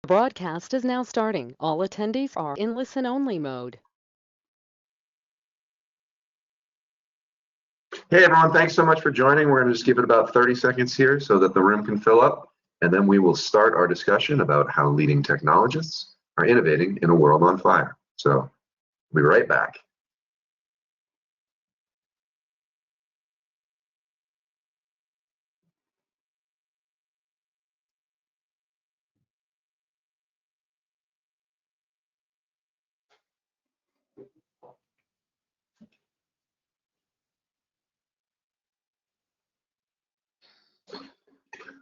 Broadcast is now starting. All attendees are in listen-only mode. Hey everyone, thanks so much for joining. We're going to just give it about 30 seconds here so that the room can fill up, and then we will start our discussion about how leading technologists are innovating in a world on fire. So we'll be right back.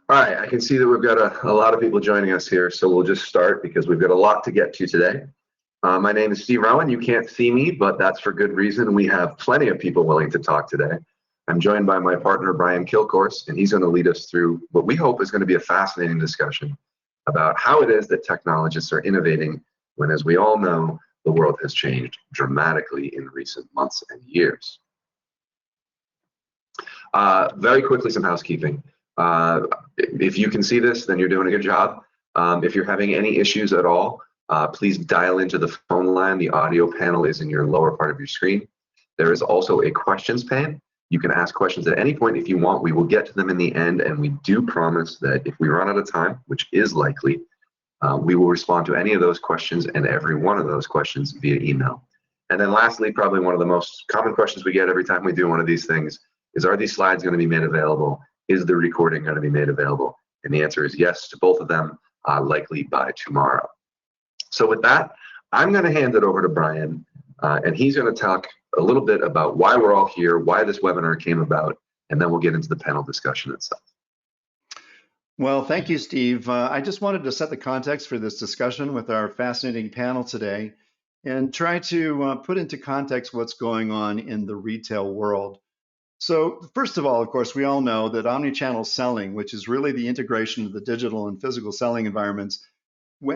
All right, I can see that we've got a lot of people joining us here, so we'll just start because we've got a lot to get to today. My name is Steve Rowan. You can't see me, but that's for good reason. We have plenty of people willing to talk today. I'm joined by my partner, Brian Kilcourse, and he's going to lead us through what we hope is going to be a fascinating discussion about how it is that technologists are innovating when, as we all know, the world has changed dramatically in recent months and years. Very quickly, some housekeeping. If you can see this, then you're doing a good job. If you're having any issues at all, please dial into the phone line. The audio panel is in your lower part of your screen. There is also a questions pane. You can ask questions at any point if you want. We will get to them in the end, and we do promise that if we run out of time, which is likely, we will respond to any of those questions and every one of those questions via email. And then lastly, probably one of the most common questions we get every time we do one of these things is, are these slides going to be made available? Is the recording going to be made available? And the answer is yes to both of them, likely by tomorrow. So with that, I'm going to hand it over to Brian, and he's going to talk a little bit about why we're all here, why this webinar came about, and then we'll get into the panel discussion itself. Well, thank you, Steve. I just wanted to set the context for this discussion with our fascinating panel today and try to put into context what's going on in the retail world. So first of all, of course, we all know that omnichannel selling, which is really the integration of the digital and physical selling environments,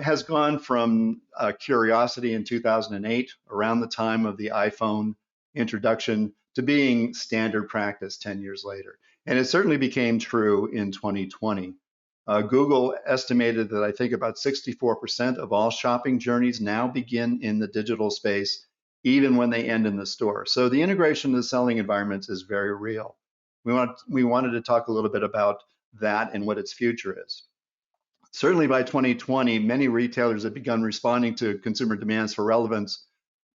has gone from curiosity in 2008, around the time of the iPhone introduction, to being standard practice 10 years later. And it certainly became true in 2020. Google estimated that I think about 64% of all shopping journeys now begin in the digital space, even when they end in the store. So the integration of the selling environments is very real. We wanted to talk a little bit about that and what its future is. Certainly by 2020, many retailers have begun responding to consumer demands for relevance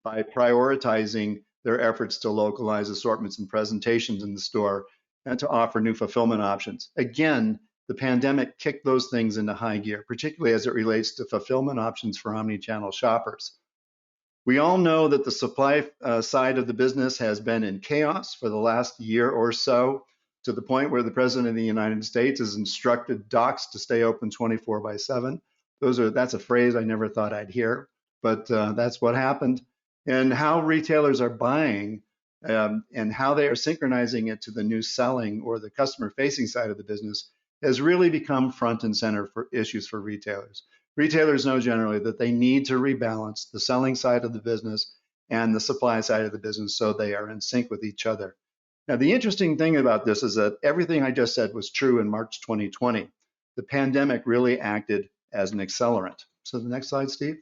by prioritizing their efforts to localize assortments and presentations in the store and to offer new fulfillment options. Again, the pandemic kicked those things into high gear, particularly as it relates to fulfillment options for omnichannel shoppers. We all know that the supply side of the business has been in chaos for the last year or so, to the point where the President of the United States has instructed docks to stay open 24/7. That's a phrase I never thought I'd hear, but that's what happened. And how retailers are buying and how they are synchronizing it to the new selling or the customer-facing side of the business has really become front and center for issues for retailers. Retailers know generally that they need to rebalance the selling side of the business and the supply side of the business so they are in sync with each other. Now, the interesting thing about this is that everything I just said was true in March 2020. The pandemic really acted as an accelerant. So the next slide, Steve.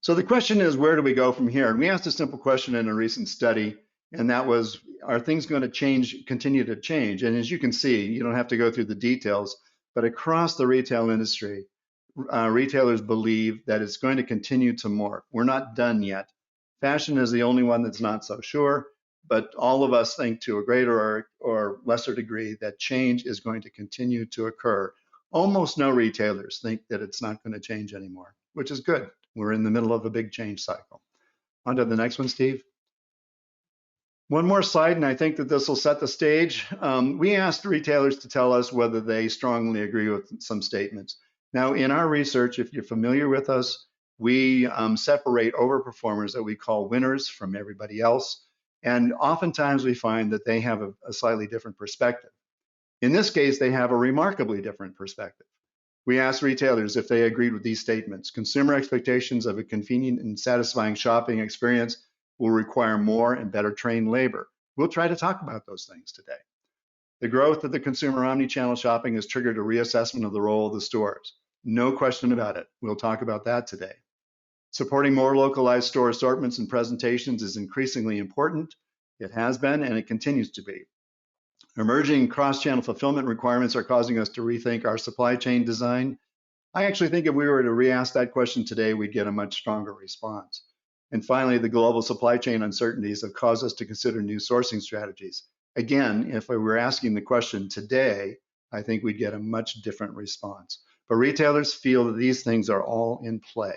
So the question is, where do we go from here? And we asked a simple question in a recent study, and that was, are things going to change, continue to change? And as you can see, you don't have to go through the details, but across the retail industry, retailers believe that it's going to continue to morph. We're not done yet. Fashion is the only one that's not so sure, but all of us think to a greater or lesser degree that change is going to continue to occur. Almost no retailers think that it's not going to change anymore, which is good. We're in the middle of a big change cycle. On to the next one, Steve. One more slide, and I think that this will set the stage. We asked retailers to tell us whether they strongly agree with some statements. Now, in our research, if you're familiar with us, we separate overperformers that we call winners from everybody else. And oftentimes we find that they have a slightly different perspective. In this case, they have a remarkably different perspective. We asked retailers if they agreed with these statements. Consumer expectations of a convenient and satisfying shopping experience will require more and better trained labor. We'll try to talk about those things today. The growth of the consumer omni-channel shopping has triggered a reassessment of the role of the stores. No question about it. We'll talk about that today. Supporting more localized store assortments and presentations is increasingly important. It has been, and it continues to be. Emerging cross-channel fulfillment requirements are causing us to rethink our supply chain design. I actually think if we were to re-ask that question today, we'd get a much stronger response. And finally, the global supply chain uncertainties have caused us to consider new sourcing strategies. Again, if we were asking the question today, I think we'd get a much different response. But retailers feel that these things are all in play.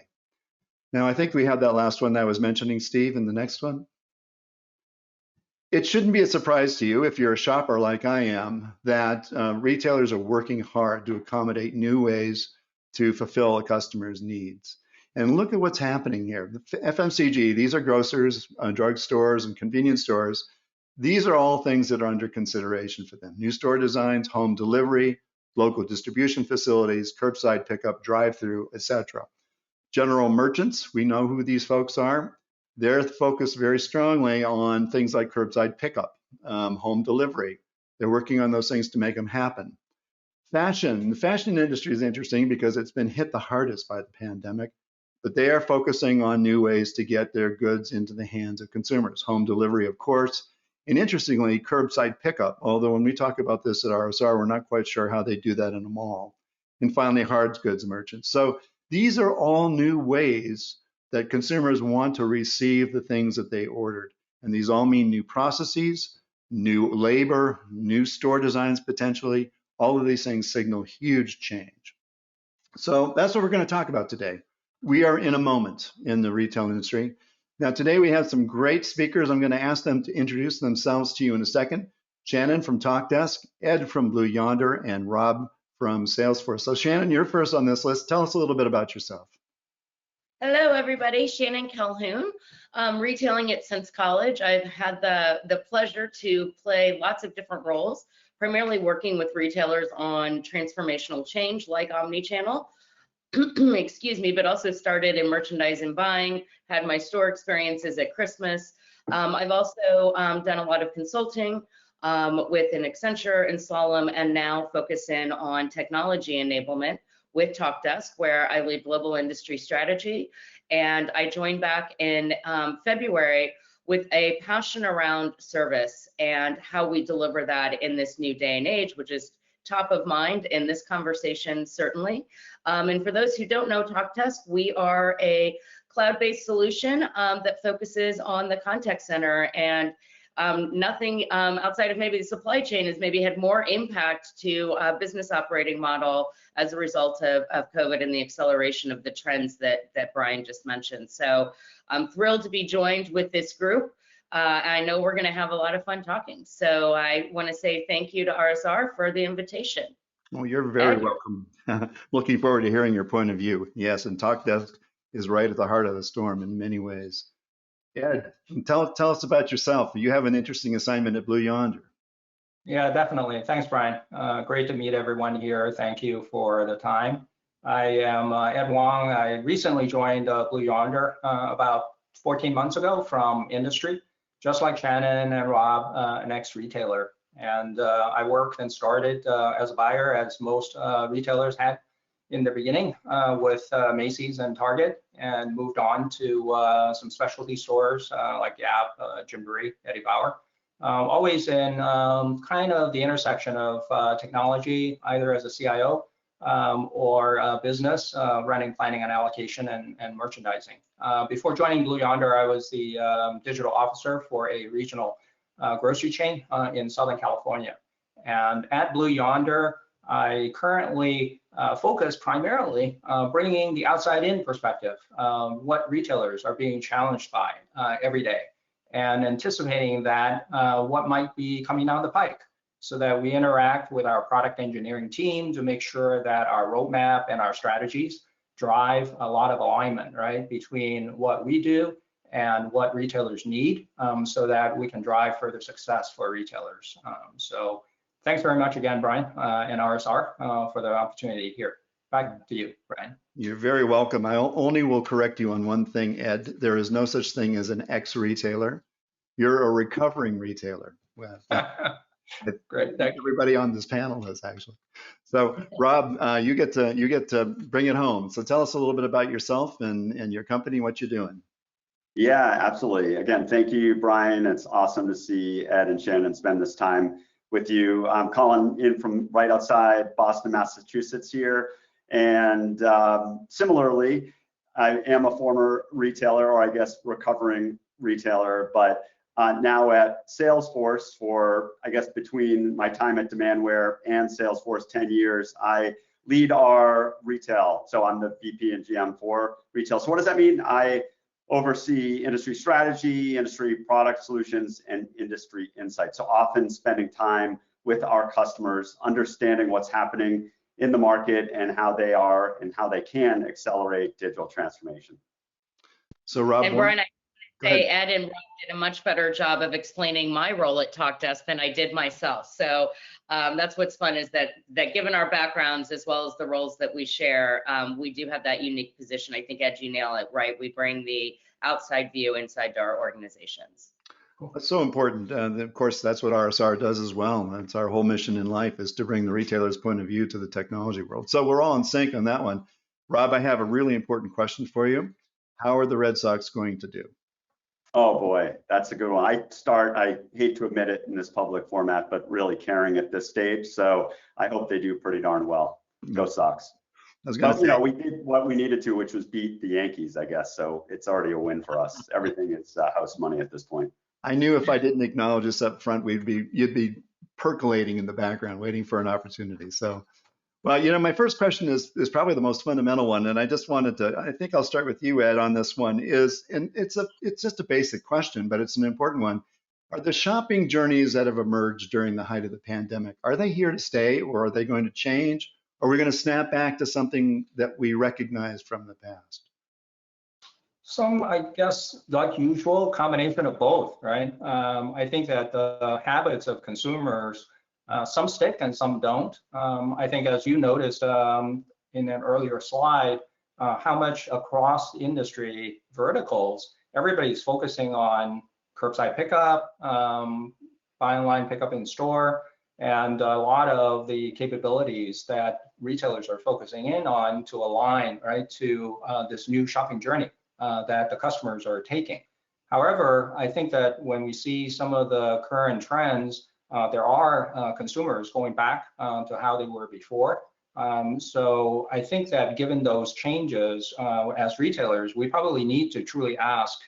Now, I think we have that last one that I was mentioning, Steve, and the next one. It shouldn't be a surprise to you, if you're a shopper like I am, that retailers are working hard to accommodate new ways to fulfill a customer's needs. And look at what's happening here. The FMCG, these are grocers, drugstores, and convenience stores. These are all things that are under consideration for them. New store designs, home delivery, local distribution facilities, curbside pickup, drive-through, etc. General merchants, we know who these folks are. They're focused very strongly on things like curbside pickup, home delivery. They're working on those things to make them happen. Fashion, the fashion industry is interesting because it's been hit the hardest by the pandemic, but they are focusing on new ways to get their goods into the hands of consumers. Home delivery, of course, and interestingly, curbside pickup, although when we talk about this at RSR, we're not quite sure how they do that in a mall. And finally, hard goods merchants. So these are all new ways that consumers want to receive the things that they ordered. And these all mean new processes, new labor, new store designs potentially. All of these things signal huge change. So that's what we're going to talk about today. We are in a moment in the retail industry. Now, today we have some great speakers. I'm going to ask them to introduce themselves to you in a second. Shannon from Talkdesk, Ed from Blue Yonder, and Rob from Salesforce. So Shannon, you're first on this list. Tell us a little bit about yourself. Hello, everybody. Shannon Colquhoun, retailing it since college. I've had the pleasure to play lots of different roles, primarily working with retailers on transformational change like omnichannel, excuse me, but also started in merchandise and buying, had my store experiences at Christmas. I've also done a lot of consulting with an Accenture and Slalom, and now focus in on technology enablement with Talkdesk, where I lead global industry strategy. And I joined back in February with a passion around service and how we deliver that in this new day and age, which is top of mind in this conversation, certainly. And for those who don't know Talkdesk, we are a cloud-based solution that focuses on the contact center, and nothing outside of maybe the supply chain has maybe had more impact to business operating model as a result of COVID and the acceleration of the trends that Brian just mentioned. So I'm thrilled to be joined with this group. I know we're going to have a lot of fun talking. So I want to say thank you to RSR for the invitation. Well, you're very welcome. Looking forward to hearing your point of view. Yes, and Talkdesk is right at the heart of the storm in many ways. Ed, tell us about yourself. You have an interesting assignment at Blue Yonder. Yeah, definitely. Thanks, Brian. Great to meet everyone here. Thank you for the time. I am Ed Wong. I recently joined Blue Yonder about 14 months ago from industry, just like Shannon and Rob, an ex-retailer. And I worked and started as a buyer, as most retailers had in the beginning with Macy's and Target, and moved on to some specialty stores like Gap, Gymboree, Eddie Bauer. Always in kind of the intersection of technology, either as a CIO or business, running planning and allocation and merchandising. Before joining Blue Yonder, I was the digital officer for a regional grocery chain in Southern California. And at Blue Yonder, I currently focus primarily bringing the outside-in perspective, what retailers are being challenged by every day, and anticipating that what might be coming down the pike, so that we interact with our product engineering team to make sure that our roadmap and our strategies drive a lot of alignment, right, between what we do and what retailers need, so that we can drive further success for retailers. So thanks very much again, Brian and RSR for the opportunity here. Back to you, Brian. You're very welcome. I only will correct you on one thing, Ed. There is no such thing as an ex-retailer. You're a recovering retailer. Well, Great. Thank you. Everybody on this panel is actually. So Rob, you get to bring it home. So tell us a little bit about yourself and your company, what you're doing. Yeah, absolutely. Again, thank you, Brian. It's awesome to see Ed and Shannon spend this time with you. I'm calling in from right outside Boston, Massachusetts here. And similarly, I am a former retailer, or I guess recovering retailer, but now at Salesforce for, I guess, between my time at Demandware and Salesforce 10 years, I lead our retail. So I'm the VP and GM for retail. So what does that mean? I oversee industry strategy, industry product solutions, and industry insights. So often spending time with our customers, understanding what's happening in the market and how they are and how they can accelerate digital transformation. So Rob, and Brian, I say Ed and Rob did a much better job of explaining my role at Talkdesk than I did myself. So that's what's fun, is that given our backgrounds as well as the roles that we share, we do have that unique position. I think, Ed, you nail it, right? We bring the outside view inside to our organizations. That's so important. Of course, that's what RSR does as well. That's our whole mission in life, is to bring the retailer's point of view to the technology world. So we're all in sync on that one. Rob, I have a really important question for you. How are the Red Sox going to do? Oh boy, that's a good one. I hate to admit it in this public format, but really caring at this stage. So I hope they do pretty darn well. Go Sox. But, you know, we did what we needed to, which was beat the Yankees, I guess. So it's already a win for us. Everything is house money at this point. I knew if I didn't acknowledge this up front, you'd be percolating in the background, waiting for an opportunity. So, well, you know, my first question is probably the most fundamental one, and I just wanted to. I think I'll start with you, Ed, on this one. And it's just a basic question, but it's an important one. Are the shopping journeys that have emerged during the height of the pandemic, are they here to stay, or are they going to change? Or are we going to snap back to something that we recognized from the past? Some, I guess, like usual, combination of both, right? I think that the habits of consumers, some stick and some don't. I think, as you noticed in an earlier slide, how much across industry verticals, everybody's focusing on curbside pickup, buy online, pickup in store, and a lot of the capabilities that retailers are focusing in on to align, right, to this new shopping journey that the customers are taking. However, I think that when we see some of the current trends, there are consumers going back to how they were before. So I think that given those changes, as retailers, we probably need to truly ask,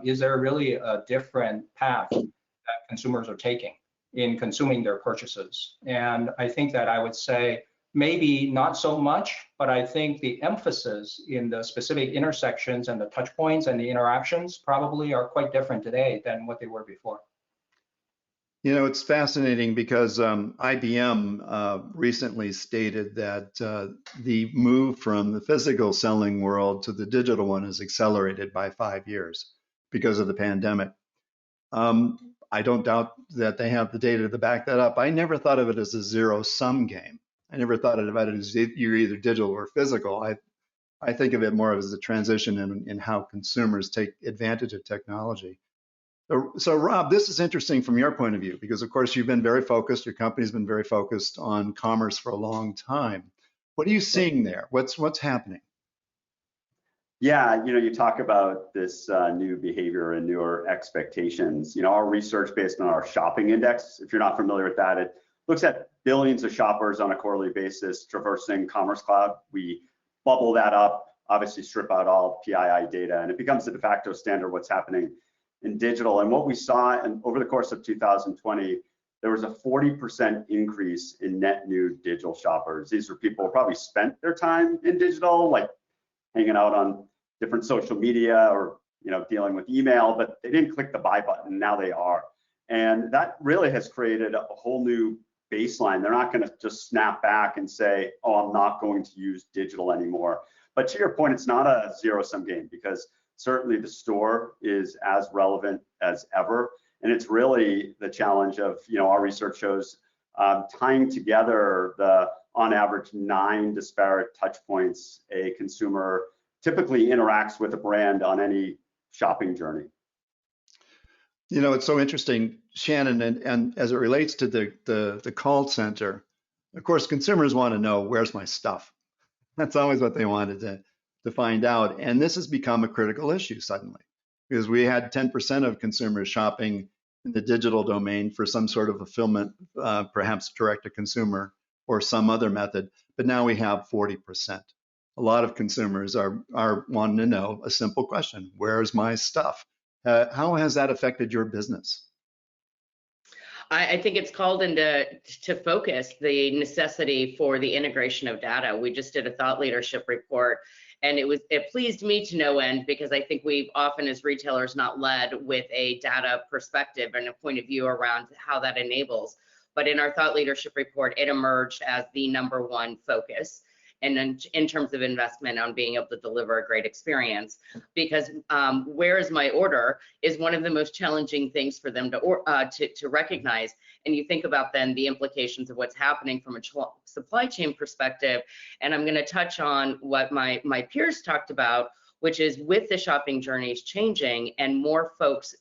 is there really a different path that consumers are taking in consuming their purchases? And I think that I would say maybe not so much, but I think the emphasis in the specific intersections and the touch points and the interactions probably are quite different today than what they were before. You know, it's fascinating because IBM recently stated that the move from the physical selling world to the digital one is accelerated by 5 years because of the pandemic. I don't doubt that they have the data to back that up. I never thought of it as a zero-sum game. I never thought about it as you're either digital or physical. I think of it more as a transition in how consumers take advantage of technology. So Rob, this is interesting from your point of view, because of course you've been very focused, your company's been very focused on commerce for a long time. What are you seeing there? What's happening? Yeah, you know, you talk about this new behavior and newer expectations. You know, our research based on our shopping index, if you're not familiar with that, it looks at billions of shoppers on a quarterly basis traversing Commerce Cloud. We bubble that up, obviously strip out all PII data, and it becomes the de facto standard what's happening in digital. And what we saw over the course of 2020, there was a 40% increase in net new digital shoppers. These are people who probably spent their time in digital, like hanging out on different social media or, you know, dealing with email, but they didn't click the buy button, and now they are. And that really has created a whole new baseline. They're not going to just snap back and say, oh, I'm not going to use digital anymore. But to your point, it's not a zero-sum game, because certainly the store is as relevant as ever. And it's really the challenge of, you know, our research shows tying together the, on average, 9 disparate touch points a consumer typically interacts with a brand on any shopping journey. You know, it's so interesting, Shannon, and as it relates to the call center, of course, consumers want to know, where's my stuff? That's always what they wanted to find out. And this has become a critical issue suddenly, because we had 10% of consumers shopping in the digital domain for some sort of fulfillment, perhaps direct to consumer or some other method, but now we have 40%. A lot of consumers are wanting to know a simple question: where's my stuff? How has that affected your business? I think it's called into focus the necessity for the integration of data. We just did a thought leadership report, and it pleased me to no end, because I think we've often as retailers not led with a data perspective and a point of view around how that enables. But in our thought leadership report, it emerged as the #1 focus, and then in terms of investment on being able to deliver a great experience, because where is my order is one of the most challenging things for them to recognize. And you think about then the implications of what's happening from a supply chain perspective. And I'm going to touch on what my peers talked about, which is with the shopping journeys changing and more folks,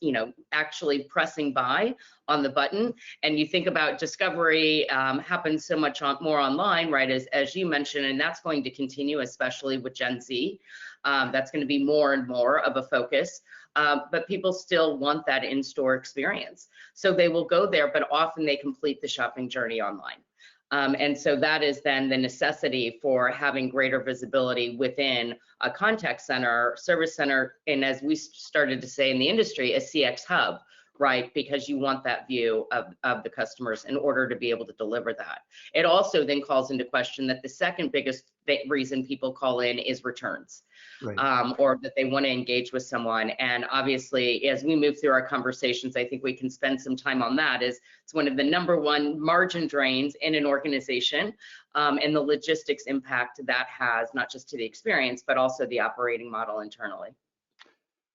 actually pressing buy on the button. And you think about discovery happens so much more online, right, as you mentioned, and that's going to continue, especially with Gen Z. That's going to be more and more of a focus. But people still want that in-store experience. So they will go there, but often they complete the shopping journey online. And so that is then the necessity for having greater visibility within a contact center, service center, and as we started to say in the industry, a CX hub, right? Because you want that view of the customers in order to be able to deliver that. It also then calls into question that the second biggest reason people call in is returns. Right. Or that they want to engage with someone. And obviously, as we move through our conversations, I think we can spend some time on that. It's one of the #1 margin drains in an organization, and the logistics impact that has, not just to the experience, but also the operating model internally.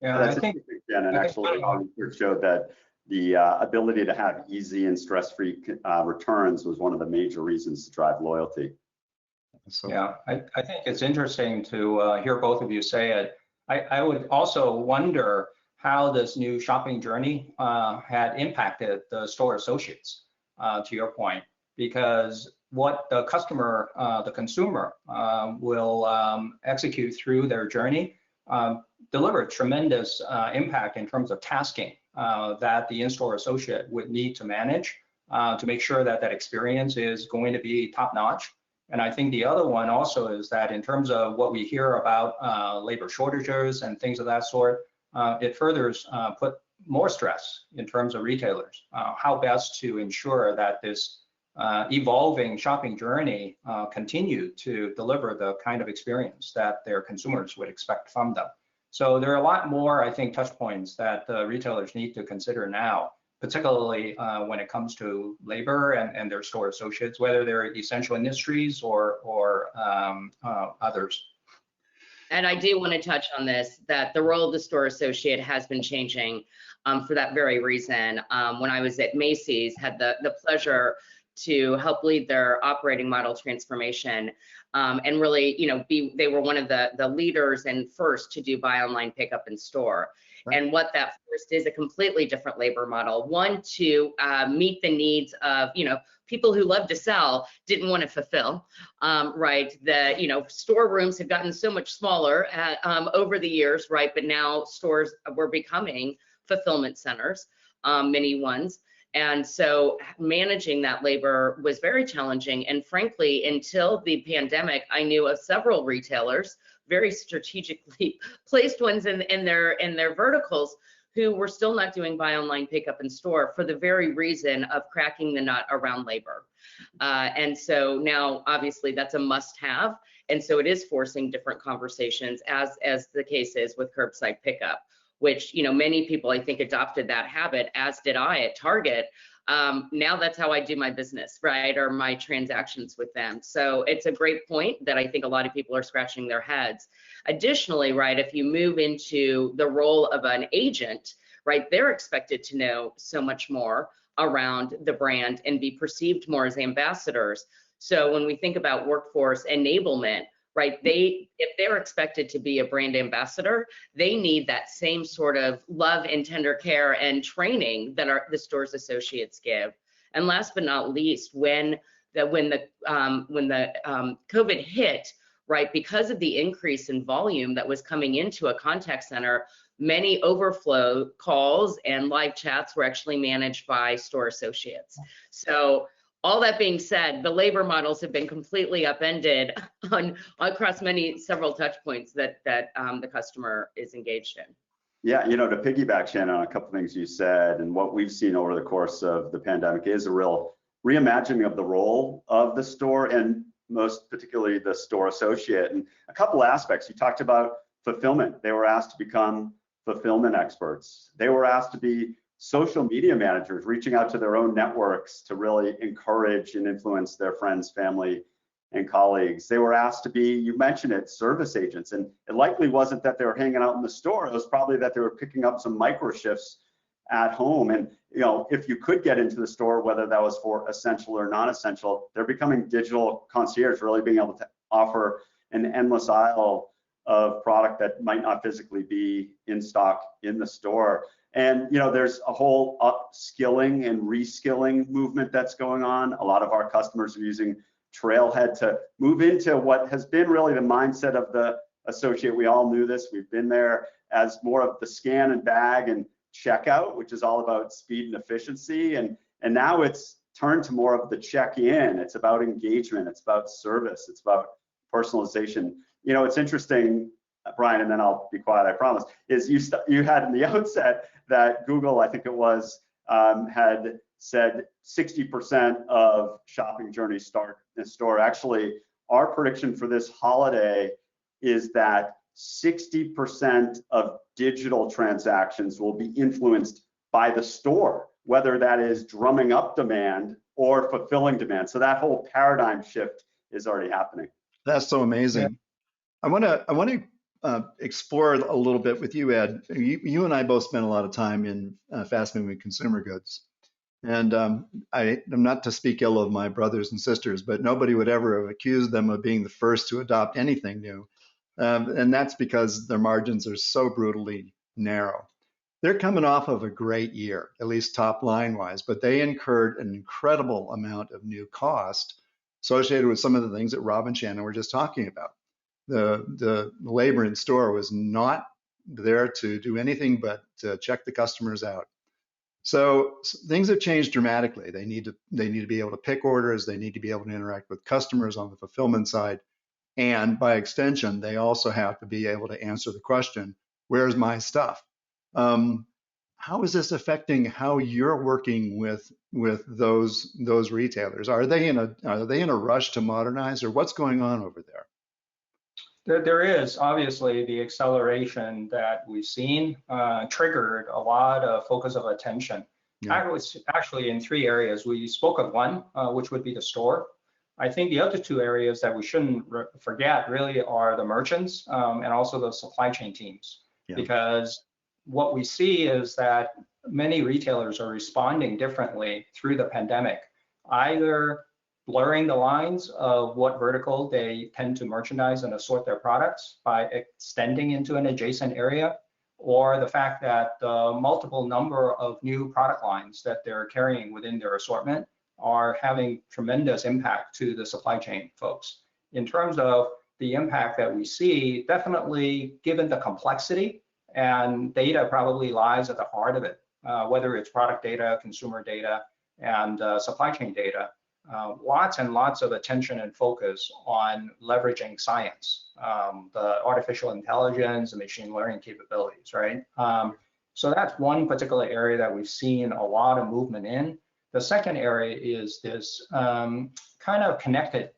Yeah, that's interesting, Jen, and actually our research showed that the ability to have easy and stress-free returns was one of the major reasons to drive loyalty. So, yeah, I think it's interesting to hear both of you say it. I would also wonder how this new shopping journey had impacted the store associates, to your point, because what the customer, the consumer will execute through their journey deliver tremendous impact in terms of tasking that the in-store associate would need to manage to make sure that that experience is going to be top-notch. And I think the other one also is that in terms of what we hear about labor shortages and things of that sort, it furthers put more stress in terms of retailers, how best to ensure that this evolving shopping journey continue to deliver the kind of experience that their consumers would expect from them. So there are a lot more, I think, touch points that retailers need to consider now, particularly when it comes to labor and their store associates, whether they're essential industries or others. And I do want to touch on this, that the role of the store associate has been changing for that very reason. When I was at Macy's, had the pleasure to help lead their operating model transformation, and really, they were one of the leaders and first to do buy online, pick up in store. Right. And what that first is a completely different labor model. One, to meet the needs of, people who love to sell didn't want to fulfill, right? The, storerooms have gotten so much smaller over the years, right? But now stores were becoming fulfillment centers, many ones. And so managing that labor was very challenging. And frankly, until the pandemic, I knew of several retailers, very strategically placed ones in their verticals, who were still not doing buy online, pick up in store for the very reason of cracking the nut around labor. And so now, obviously, that's a must-have. And so it is forcing different conversations, as the case is with curbside pickup, which, many people, I think, adopted that habit, as did I at Target. Now that's how I do my business, right, or my transactions with them. So it's a great point that I think a lot of people are scratching their heads. Additionally, right, if you move into the role of an agent, right, they're expected to know so much more around the brand and be perceived more as ambassadors. So when we think about workforce enablement, right? If they're expected to be a brand ambassador, they need that same sort of love and tender care and training that the store's associates give. And last but not least, when the COVID hit, right, because of the increase in volume that was coming into a contact center, many overflow calls and live chats were actually managed by store associates. So all that being said, the labor models have been completely upended across several touch points that the customer is engaged in. Yeah, you know, to piggyback, Shannon, on a couple things you said, and what we've seen over the course of the pandemic is a real reimagining of the role of the store, and most particularly the store associate. And a couple aspects. You talked about fulfillment. They were asked to become fulfillment experts. They were asked to be social media managers, reaching out to their own networks to really encourage and influence their friends, family, and colleagues. They were asked to be, you mentioned it, service agents. And it likely wasn't that they were hanging out in the store. It was probably that they were picking up some micro shifts at home. And you know, if you could get into the store, whether that was for essential or non-essential, they're becoming digital concierge, really being able to offer an endless aisle of product that might not physically be in stock in the store. And you know, there's a whole upskilling and reskilling movement that's going on. A lot of our customers are using Trailhead to move into what has been really the mindset of the associate. We all knew this, we've been there, as more of the scan and bag and checkout, which is all about speed and efficiency. And now it's turned to more of the check-in. It's about engagement, it's about service, it's about personalization. You know, it's interesting, Brian, and then I'll be quiet, I promise, is you had in the outset that Google, I think it was, had said 60% of shopping journeys start in store. Actually, our prediction for this holiday is that 60% of digital transactions will be influenced by the store, whether that is drumming up demand or fulfilling demand. So that whole paradigm shift is already happening. That's so amazing. I want to explore a little bit with you, Ed. You and I both spend a lot of time in fast-moving consumer goods. And I'm not to speak ill of my brothers and sisters, but nobody would ever have accused them of being the first to adopt anything new. And that's because their margins are so brutally narrow. They're coming off of a great year, at least top line wise, but they incurred an incredible amount of new cost associated with some of the things that Rob and Shannon were just talking about. The labor in store was not there to do anything but to check the customers out. So things have changed dramatically. They need to be able to pick orders. They need to be able to interact with customers on the fulfillment side. And by extension, they also have to be able to answer the question, where's my stuff? How is this affecting how you're working with those retailers? Are they in a rush to modernize, or what's going on over there? There is obviously the acceleration that we've seen triggered a lot of focus of attention. Yeah. Actually in 3 areas. We spoke of one, which would be the store. I think the other 2 areas that we shouldn't forget really are the merchants and also the supply chain teams. Yeah. Because what we see is that many retailers are responding differently through the pandemic, either blurring the lines of what vertical they tend to merchandise and assort their products by extending into an adjacent area, or the fact that the multiple number of new product lines that they're carrying within their assortment are having tremendous impact to the supply chain folks. In terms of the impact that we see, definitely given the complexity, and data probably lies at the heart of it, whether it's product data, consumer data, and supply chain data. Lots and lots of attention and focus on leveraging science, the artificial intelligence and machine learning capabilities, right? So that's one particular area that we've seen a lot of movement in. The second area is this kind of connected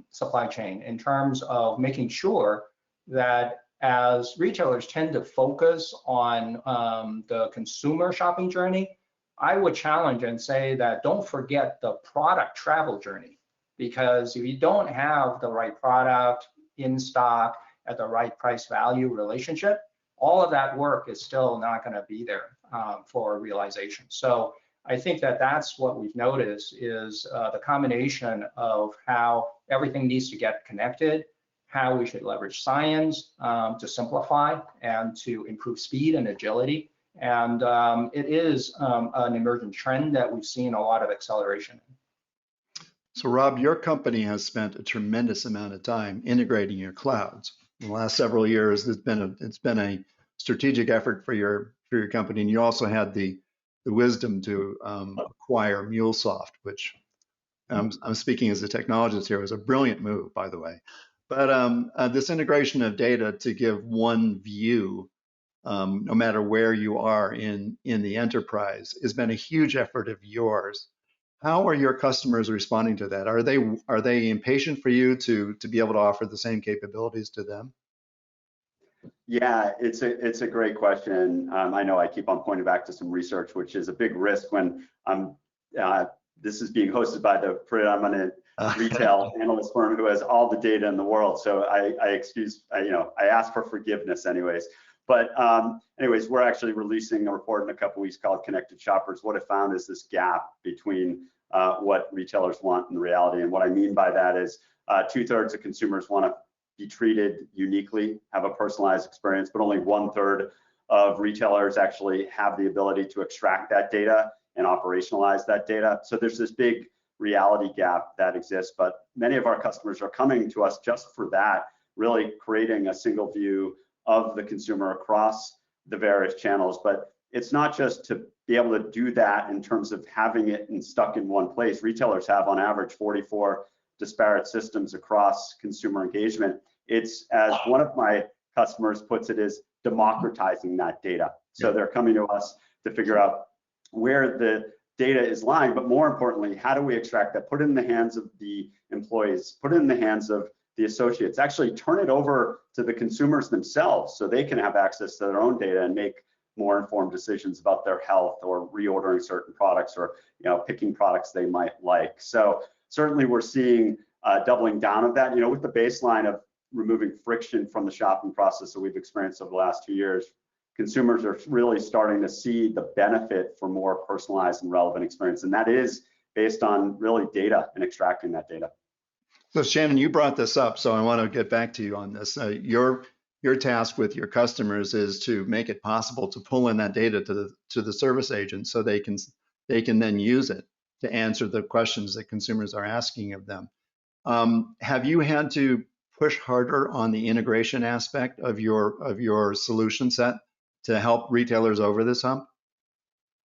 supply chain in terms of making sure that as retailers tend to focus on the consumer shopping journey, I would challenge and say that don't forget the product travel journey, because if you don't have the right product in stock at the right price value relationship, all of that work is still not going to be there for realization. So I think that that's what we've noticed is the combination of how everything needs to get connected how we should leverage science to simplify and to improve speed and agility. And it is an emergent trend that we've seen a lot of acceleration in. So Rob, your company has spent a tremendous amount of time integrating your clouds. In the last several years, it's been a strategic effort for your company, and you also had the wisdom to acquire MuleSoft, which I'm speaking as a technologist here, was a brilliant move, by the way. But this integration of data to give one view, no matter where you are in the enterprise, has been a huge effort of yours. How are your customers responding to that? Are they impatient for you to be able to offer the same capabilities to them? Yeah, it's a great question. I know I keep on pointing back to some research, which is a big risk when this is being hosted by the preeminent retail analyst firm who has all the data in the world. So I ask for forgiveness anyways. But anyways, we're actually releasing a report in a couple weeks called Connected Shoppers. What I found is this gap between what retailers want and reality. And what I mean by that is 2/3 of consumers want to be treated uniquely, have a personalized experience, but only 1/3 of retailers actually have the ability to extract that data and operationalize that data. So there's this big reality gap that exists, but many of our customers are coming to us just for that, really creating a single view of the consumer across the various channels. But it's not just to be able to do that in terms of having it stuck in one place. Retailers have on average 44 disparate systems across consumer engagement. It's, as one of my customers puts it, is democratizing that data. So they're coming to us to figure out where the data is lying, but more importantly, how do we extract that, put it in the hands of the employees, put it in the hands of the associates, actually turn it over to the consumers themselves so they can have access to their own data and make more informed decisions about their health or reordering certain products or picking products they might like. So certainly we're seeing doubling down of that, with the baseline of removing friction from the shopping process that we've experienced over the last 2 years. Consumers are really starting to see the benefit for more personalized and relevant experience. And that is based on really data and extracting that data. So Shannon, you brought this up, so I want to get back to you on this. Your task with your customers is to make it possible to pull in that data to the service agent so they can then use it to answer the questions that consumers are asking of them. Have you had to push harder on the integration aspect of your solution set to help retailers over this hump?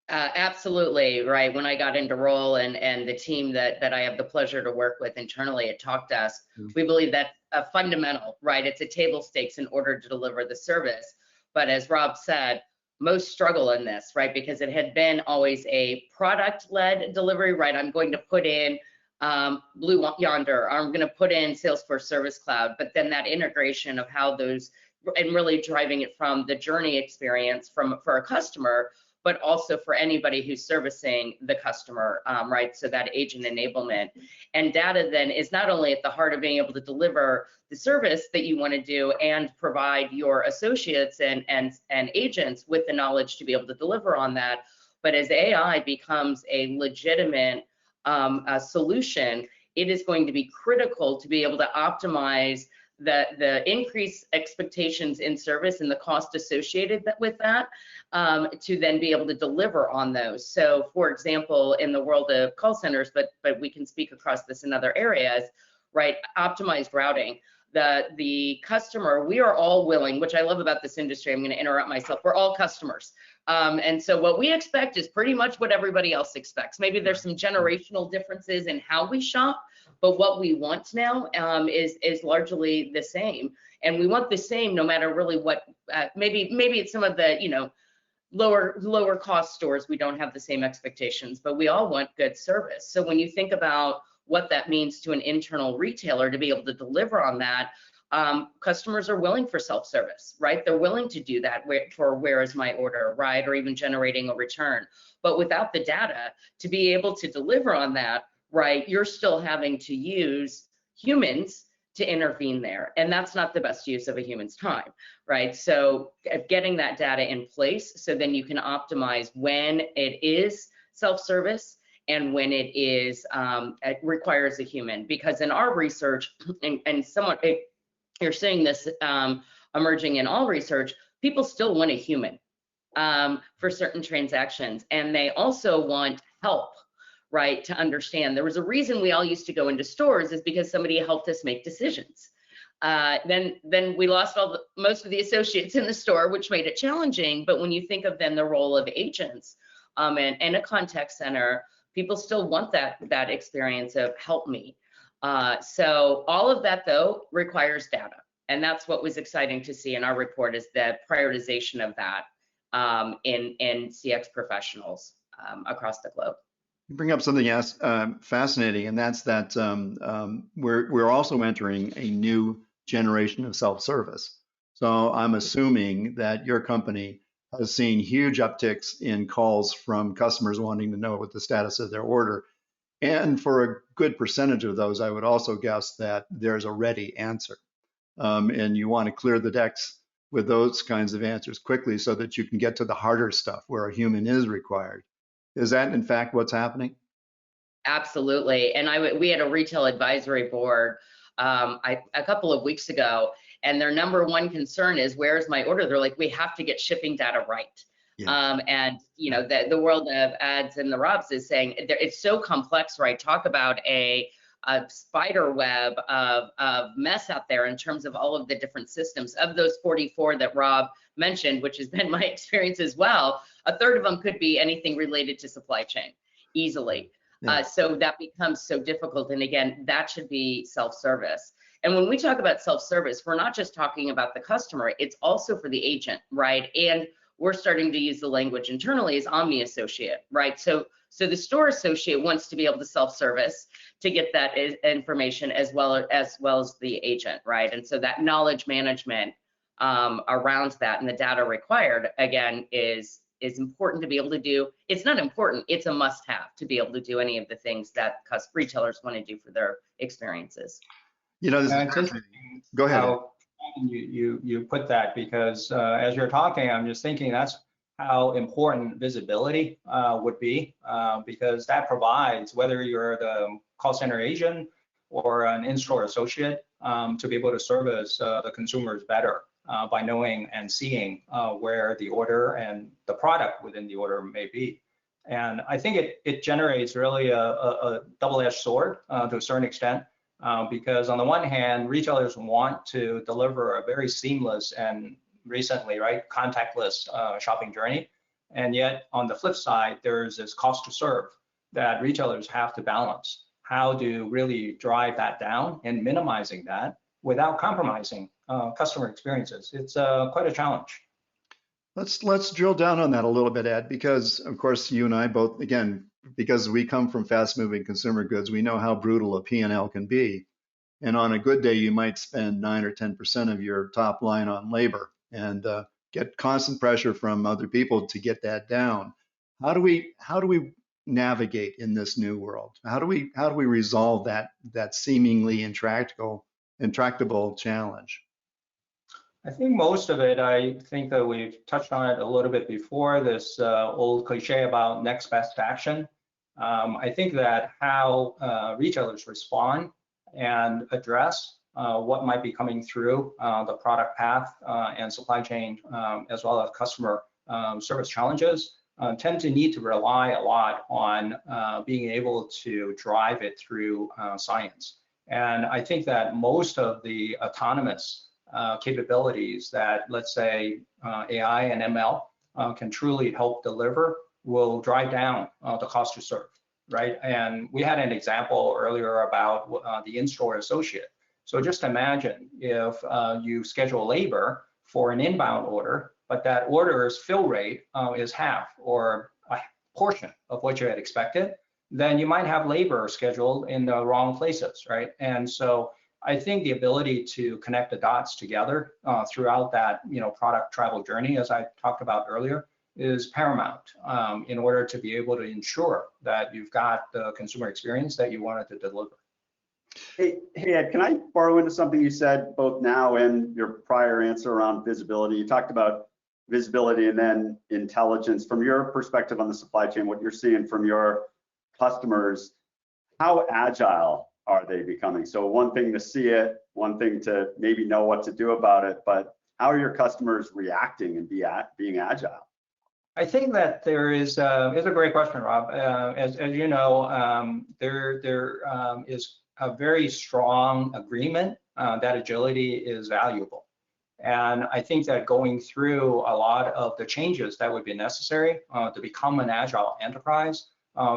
Absolutely, right. When I got into role and the team that I have the pleasure to work with internally at Talkdesk, we believe that's a fundamental, right? It's a table stakes in order to deliver the service. But as Rob said, most struggle in this, right? Because it had been always a product-led delivery, right? I'm going to put in Blue Yonder, I'm going to put in Salesforce Service Cloud, but then that integration of how those, and really driving it from the journey experience for a customer, but also for anybody who's servicing the customer, right? So that agent enablement. And data then is not only at the heart of being able to deliver the service that you want to do and provide your associates and agents with the knowledge to be able to deliver on that, but as AI becomes a legitimate solution, it is going to be critical to be able to optimize the increased expectations in service and the cost associated with that, to then be able to deliver on those. So for example, in the world of call centers, but we can speak across this in other areas, right? Optimized routing. The customer, we are all willing, which I love about this industry, I'm going to interrupt myself, we're all customers. And so what we expect is pretty much what everybody else expects. Maybe there's some generational differences in how we shop, but what we want now is largely the same. And we want the same no matter really what, maybe it's some of the, lower cost stores, we don't have the same expectations, but we all want good service. So when you think about what that means to an internal retailer to be able to deliver on that, customers are willing for self-service, right? They're willing to do that for where is my order, right? Or even generating a return. But without the data to be able to deliver on that, right, you're still having to use humans to intervene there. And that's not the best use of a human's time, right? So getting that data in place so then you can optimize when it is self-service and when it is, it requires a human. Because in our research, and somewhat, you're seeing this emerging in all research, people still want a human for certain transactions, and they also want help, right, to understand. There was a reason we all used to go into stores, is because somebody helped us make decisions. Then we lost most of the associates in the store, which made it challenging. But when you think of then the role of agents and a contact center, people still want that experience of help me. So all of that though requires data, and that's what was exciting to see in our report, is the prioritization of that in CX professionals across the globe. You bring up something fascinating, and that's that we're also entering a new generation of self-service. So I'm assuming that your company has seen huge upticks in calls from customers wanting to know what the status of their order. And for a good percentage of those, I would also guess that there's a ready answer. And you want to clear the decks with those kinds of answers quickly so that you can get to the harder stuff where a human is required. Is that in fact what's happening? Absolutely. And we had a retail advisory board a couple of weeks ago, and their number one concern is, where's my order? They're like, we have to get shipping data right. Yeah. And you know, the world of ads and the Robs is saying it's so complex, right? Talk about a spider web of mess out there in terms of all of the different systems. Of those 44 that Rob mentioned, which has been my experience as well, a third of them could be anything related to supply chain easily. Yeah. So that becomes so difficult. And again, that should be self-service. And when we talk about self-service, we're not just talking about the customer, it's also for the agent, right? And we're starting to use the language internally as omni associate, right? So the store associate wants to be able to self-service to get that information as well as the agent, right? And so that knowledge management around that and the data required, again, is important to be able to do. It's not important, it's a must-have to be able to do any of the things that retailers want to do for their experiences. You know, this is interesting. Go ahead. You put that, because as you're talking, I'm just thinking that's how important visibility would be, because that provides, whether you're the call center agent or an in-store associate, to be able to service the consumers better by knowing and seeing where the order and the product within the order may be. And I think it generates really a double-edged sword to a certain extent, because on the one hand, retailers want to deliver a very seamless and recently, right, contactless shopping journey. And yet on the flip side, there's this cost to serve that retailers have to balance. How to really drive that down and minimizing that without compromising customer experiences. It's quite a challenge. Let's drill down on that a little bit, Ed, because of course you and I both, again, because we come from fast-moving consumer goods, we know how brutal a P&L can be. And on a good day, you might spend 9 or 10% of your top line on labor and get constant pressure from other people to get that down. How do we navigate in this new world? How do we resolve that seemingly intractable challenge? I think most of it, I think that we've touched on it a little bit before, this old cliche about next best action. I think that how retailers respond and address what might be coming through the product path and supply chain, as well as customer service challenges, tend to need to rely a lot on being able to drive it through science. And I think that most of the autonomous capabilities that, let's say, AI and ML can truly help deliver will drive down the cost to serve, right? And we had an example earlier about the in-store associate. So just imagine if you schedule labor for an inbound order, but that order's fill rate is half or a portion of what you had expected, then you might have labor scheduled in the wrong places, right? And so I think the ability to connect the dots together throughout that product travel journey, as I talked about earlier, is paramount in order to be able to ensure that you've got the consumer experience that you wanted to deliver. Hey Ed, can I borrow into something you said both now and your prior answer around visibility? You talked about visibility and then intelligence. From your perspective on the supply chain, what you're seeing from your customers, how agile are they becoming? So one thing to see it, one thing to maybe know what to do about it, but how are your customers reacting and being agile? I think that there is it's a great question, Rob. As you know, there is a very strong agreement that agility is valuable. And I think that going through a lot of the changes that would be necessary to become an agile enterprise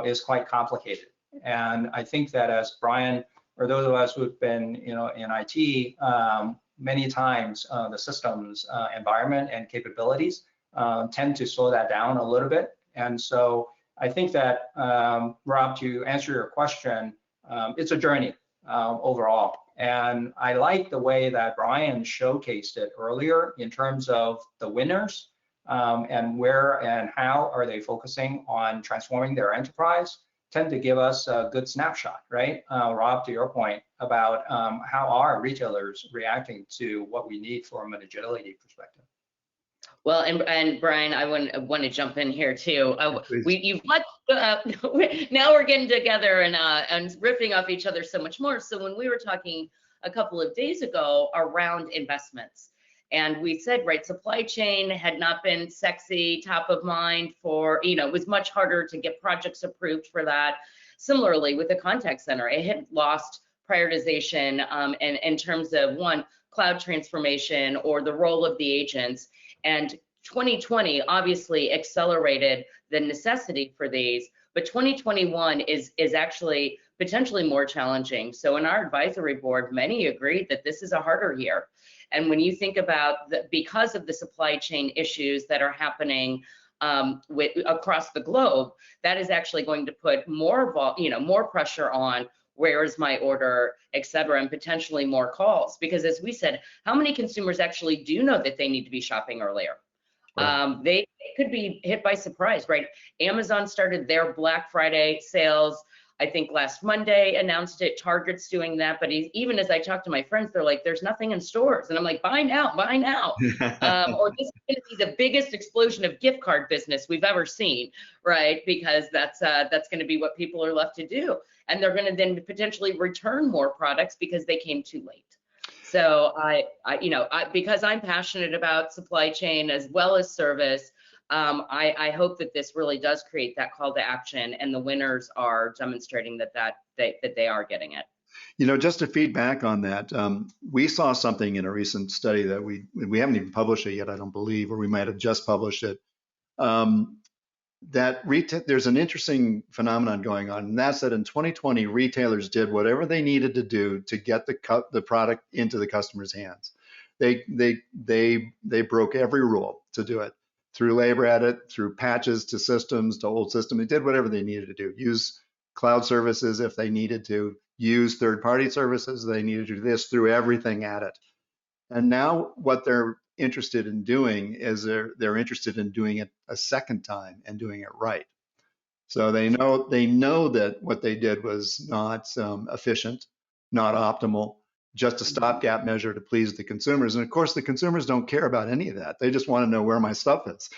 is quite complicated. And I think that as Brian, or those of us who've been, in IT, many times the systems environment and capabilities tend to slow that down a little bit. And so I think that, Rob, to answer your question, it's a journey overall. And I like the way that Brian showcased it earlier in terms of the winners and where and how are they focusing on transforming their enterprise, tend to give us a good snapshot, right? Rob, to your point about how are retailers reacting to what we need from an agility perspective. Well, and Brian, I want to jump in here too. Now we're getting together and riffing off each other so much more. So when we were talking a couple of days ago around investments, and we said, right, supply chain had not been sexy, top of mind for, it was much harder to get projects approved for that. Similarly, with the contact center, it had lost prioritization and in terms of cloud transformation or the role of the agents. And 2020 obviously accelerated the necessity for these, but 2021 is actually potentially more challenging. So in our advisory board, many agreed that this is a harder year. And when you think about because of the supply chain issues that are happening across the globe, that is actually going to put more pressure on where is my order, et cetera, and potentially more calls. Because as we said, how many consumers actually do know that they need to be shopping earlier? Right. They could be hit by surprise, right? Amazon started their Black Friday sales, I think last Monday, announced it. Target's doing that, but even as I talk to my friends, they're like, there's nothing in stores. And I'm like, buy now, buy now. Or this is going to be the biggest explosion of gift card business we've ever seen, right? Because that's going to be what people are left to do. And they're going to then potentially return more products because they came too late. So because I'm passionate about supply chain as well as service, I hope that this really does create that call to action, and the winners are demonstrating that they are getting it. Just to feedback on that, we saw something in a recent study that we haven't even published it yet, I don't believe, or we might have just published it. There's an interesting phenomenon going on, and that's that in 2020, retailers did whatever they needed to do to get the product into the customer's hands. They broke every rule to do it. Threw labor at it, threw patches to systems, to old systems. They did whatever they needed to do. Use cloud services if they needed to. Use third-party services if they needed to do this. Threw everything at it. And now what they're interested in doing is they're interested in doing it a second time and doing it right. So they know that what they did was not efficient, not optimal, just a stopgap measure to please the consumers. And of course, the consumers don't care about any of that. They just want to know where my stuff is.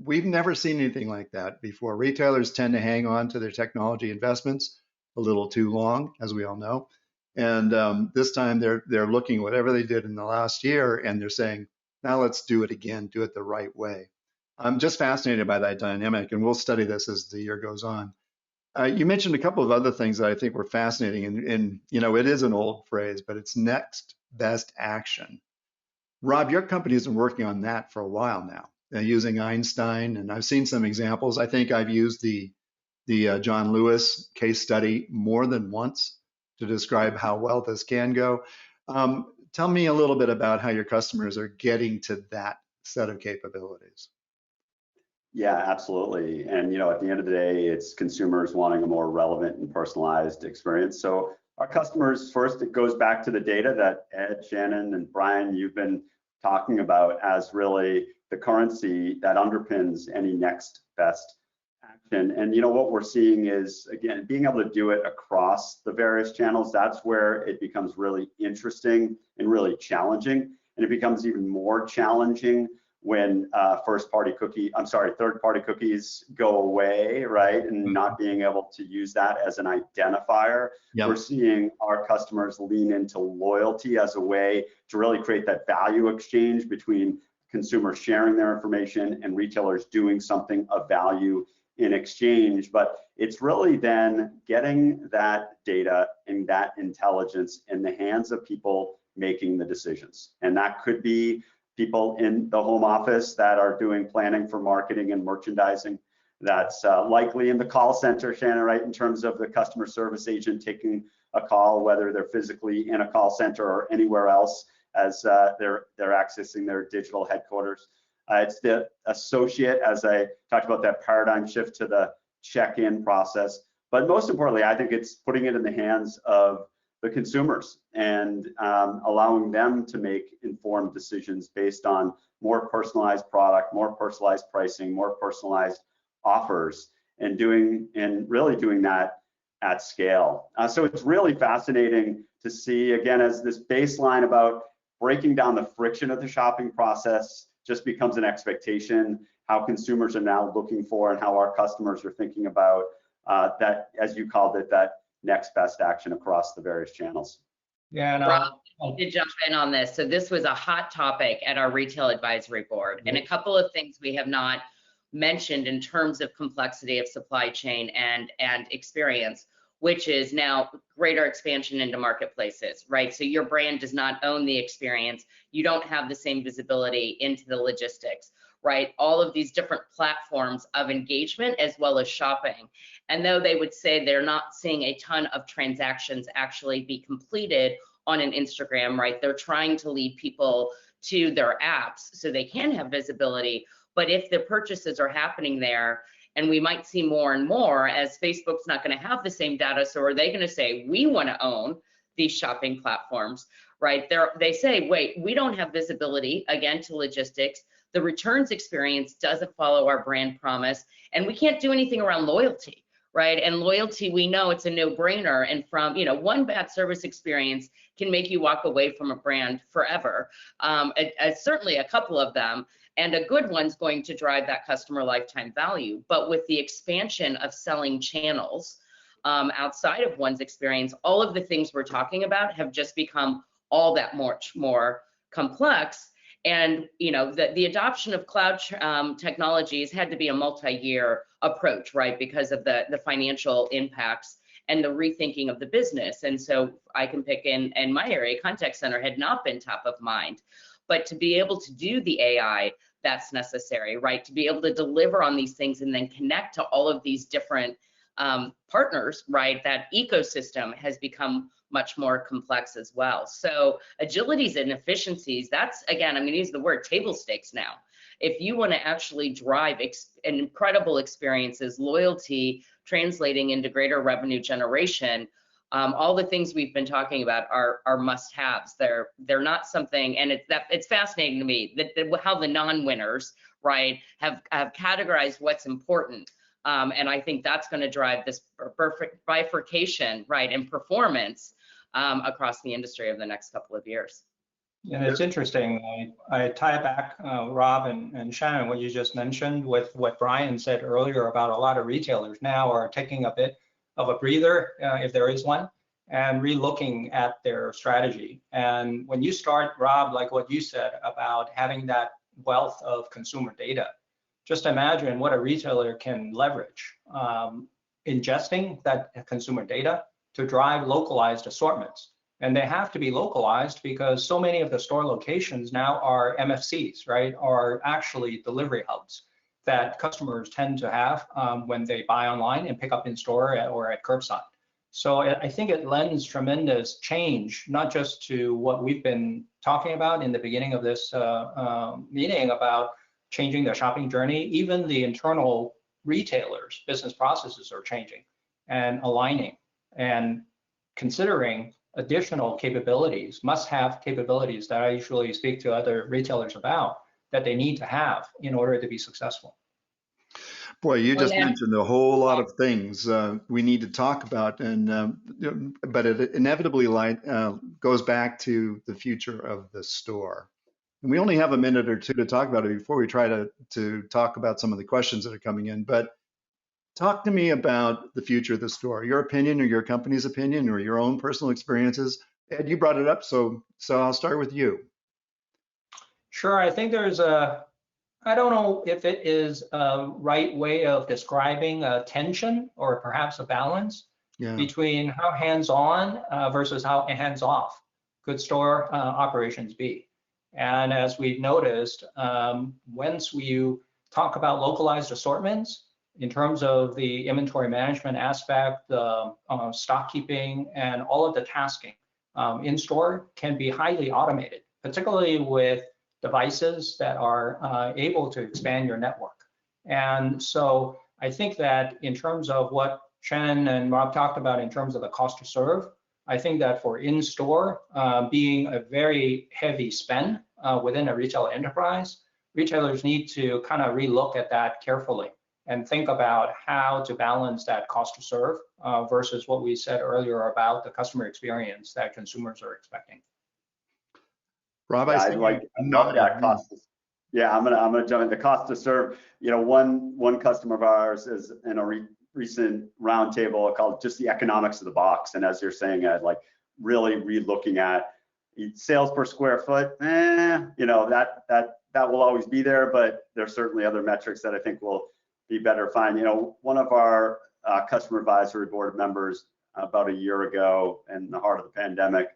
We've never seen anything like that before. Retailers tend to hang on to their technology investments a little too long, as we all know. And this time they're looking at whatever they did in the last year, and they're saying, now let's do it again, do it the right way. I'm just fascinated by that dynamic, and we'll study this as the year goes on. You mentioned a couple of other things that I think were fascinating, and it is an old phrase, but it's next best action. Rob, your company has been working on that for a while now, using Einstein, and I've seen some examples. I think I've used the John Lewis case study more than once to describe how well this can go. Tell me a little bit about how your customers are getting to that set of capabilities. Yeah, absolutely. And at the end of the day, it's consumers wanting a more relevant and personalized experience. So our customers, first, it goes back to the data that Ed, Shannon, and Brian, you've been talking about as really the currency that underpins any next best action. And what we're seeing is, again, being able to do it across the various channels. That's where it becomes really interesting and really challenging. And it becomes even more challenging when third-party cookies go away, right? And not being able to use that as an identifier. Yep. We're seeing our customers lean into loyalty as a way to really create that value exchange between consumers sharing their information and retailers doing something of value in exchange. But it's really then getting that data and that intelligence in the hands of people making the decisions. And that could be people in the home office that are doing planning for marketing and merchandising. That's likely in the call center, Shannon, right, in terms of the customer service agent taking a call, whether they're physically in a call center or anywhere else as they're accessing their digital headquarters. It's the associate, as I talked about that paradigm shift to the check-in process. But most importantly, I think it's putting it in the hands of the consumers and allowing them to make informed decisions based on more personalized product, more personalized pricing, more personalized offers, and really doing that at scale. So it's really fascinating to see, again, as this baseline about breaking down the friction of the shopping process just becomes an expectation, how consumers are now looking for and how our customers are thinking about that, as you called it, that next best action across the various channels. Yeah, no, Rob, I need to jump in on this. So this was a hot topic at our retail advisory board, and a couple of things we have not mentioned in terms of complexity of supply chain and experience, which is now greater expansion into marketplaces, right? So your brand does not own the experience. You don't have the same visibility into the logistics, right? All of these different platforms of engagement as well as shopping. And though they would say they're not seeing a ton of transactions actually be completed on an Instagram, right? They're trying to lead people to their apps so they can have visibility. But if the purchases are happening there, and we might see more and more as Facebook's not going to have the same data, so are they going to say, we want to own these shopping platforms, right? They say, wait, we don't have visibility, again, to logistics. The returns experience doesn't follow our brand promise, and we can't do anything around loyalty, right? And loyalty, we know it's a no-brainer, and from, one bad service experience can make you walk away from a brand forever. Certainly a couple of them, and a good one's going to drive that customer lifetime value. But with the expansion of selling channels outside of one's experience, all of the things we're talking about have just become all that much more complex. And the adoption of cloud technologies had to be a multi-year approach, right? Because of the financial impacts and the rethinking of the business. And so I can pick in my area, contact center had not been top of mind. But to be able to do the AI, that's necessary, right? To be able to deliver on these things and then connect to all of these different partners, right? That ecosystem has become much more complex as well. So agilities and efficiencies, that's, again, I'm going to use the word table stakes now. If you want to actually drive incredible experiences, loyalty, translating into greater revenue generation, all the things we've been talking about are must-haves. They're not something, and it's fascinating to me that how the non-winners, right, have categorized what's important, and I think that's going to drive this perfect bifurcation, right, in performance across the industry over the next couple of years. And it's interesting. I tie back, Rob and Shannon, what you just mentioned with what Brian said earlier about a lot of retailers now are taking a bit of a breather, if there is one, and re-looking at their strategy. And when you start, Rob, like what you said about having that wealth of consumer data, just imagine what a retailer can leverage, ingesting that consumer data to drive localized assortments. And they have to be localized because so many of the store locations now are MFCs, right, are actually delivery hubs that customers tend to have when they buy online and pick up in store or at curbside. So I think it lends tremendous change, not just to what we've been talking about in the beginning of this meeting about changing the shopping journey. Even the internal retailers' business processes are changing and aligning and considering additional capabilities, must-have capabilities that I usually speak to other retailers about that they need to have in order to be successful. Boy, you just mentioned a whole lot of things we need to talk about, and but it inevitably goes back to the future of the store. And we only have a minute or two to talk about it before we try to talk about some of the questions that are coming in. But talk to me about the future of the store, your opinion or your company's opinion or your own personal experiences. Ed, you brought it up, so I'll start with you. Sure, I think there's I don't know if it is a right way of describing a tension or perhaps a balance between how hands-on versus how hands-off could store operations be. And as we've noticed, once you talk about localized assortments, in terms of the inventory management aspect, stock keeping, and all of the tasking in store can be highly automated, particularly with devices that are able to expand your network. And so I think that in terms of what Shannon and Rob talked about in terms of the cost to serve, I think that for in-store being a very heavy spend within a retail enterprise, retailers need to kind of relook at that carefully and think about how to balance that cost to serve versus what we said earlier about the customer experience that consumers are expecting. Rob, yeah, I love that cost. Yeah, I'm gonna jump in. The cost to serve. You know, one customer of ours is in a recent roundtable called just the economics of the box. And as you're saying, Ed, like really re-looking at sales per square foot. You know, that will always be there, but there's certainly other metrics that I think will be better defined. You know, one of our customer advisory board members about a year ago, in the heart of the pandemic,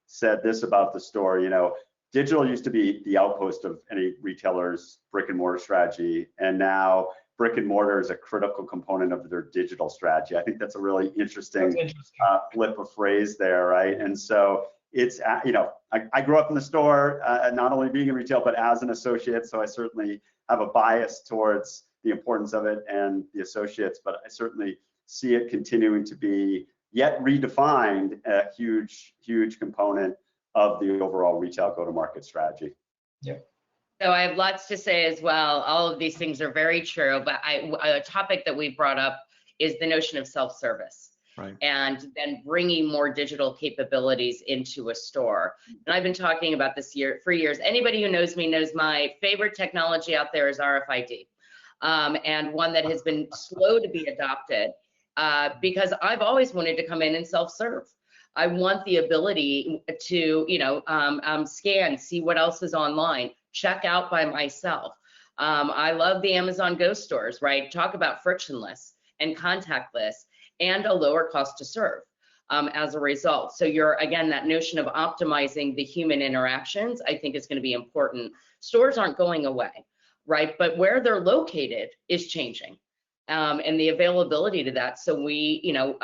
said this about the store. You know, digital used to be the outpost of any retailer's brick and mortar strategy, and now brick and mortar is a critical component of their digital strategy. I think that's a really interesting flip of phrase there, right? And so it's, you know, I grew up in the store, not only being in retail, but as an associate, so I certainly have a bias towards the importance of it and the associates, but I certainly see it continuing to be yet redefined a huge, huge component of the overall retail go-to-market strategy. Yeah. So I have lots to say as well. All of these things are very true, but a topic that we brought up is the notion of self-service. Right. And then bringing more digital capabilities into a store. And I've been talking about this for years. Anybody who knows me knows my favorite technology out there is RFID, and one that has been slow to be adopted because I've always wanted to come in and self-serve. I want the ability to, you know, scan, see what else is online, check out by myself. I love the Amazon Go stores, right? Talk about frictionless and contactless and a lower cost to serve as a result. So again, that notion of optimizing the human interactions, I think is going to be important. Stores aren't going away, right? But where they're located is changing. And the availability to that. So we, you know,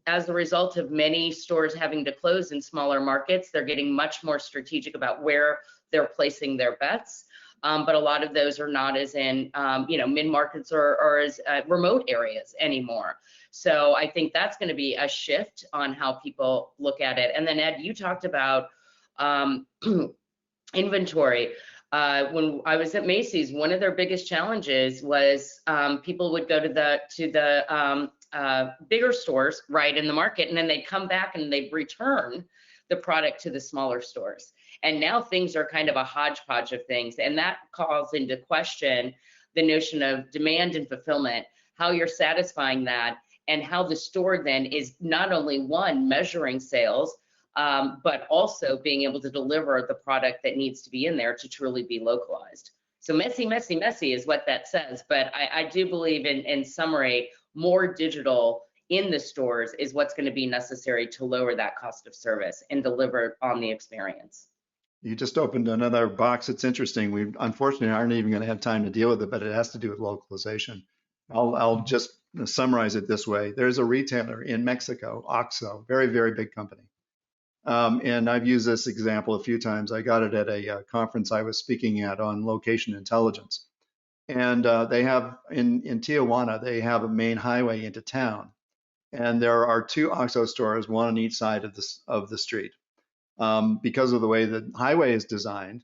as a result of many stores having to close in smaller markets, they're getting much more strategic about where they're placing their bets. But a lot of those are not as in, you know, mid-markets or as remote areas anymore. So I think that's going to be a shift on how people look at it. And then Ed, you talked about inventory. When I was at Macy's, one of their biggest challenges was people would go to the bigger stores, right, in the market, and then they'd come back and they'd return the product to the smaller stores. And now things are kind of a hodgepodge of things, and that calls into question the notion of demand and fulfillment, how you're satisfying that, and how the store then is not only one, measuring sales, but also being able to deliver the product that needs to be in there to truly be localized. So messy, messy, messy is what that says. But I do believe in summary, more digital in the stores is what's going to be necessary to lower that cost of service and deliver on the experience. You just opened another box. It's interesting. We unfortunately aren't even going to have time to deal with it, but it has to do with localization. I'll just summarize it this way. There's a retailer in Mexico, Oxxo, very, very big company. And I've used this example a few times. I got it at a conference I was speaking at on location intelligence. And they have, in Tijuana, they have a main highway into town. And there are two Oxxo stores, one on each side of the street. Because of the way the highway is designed,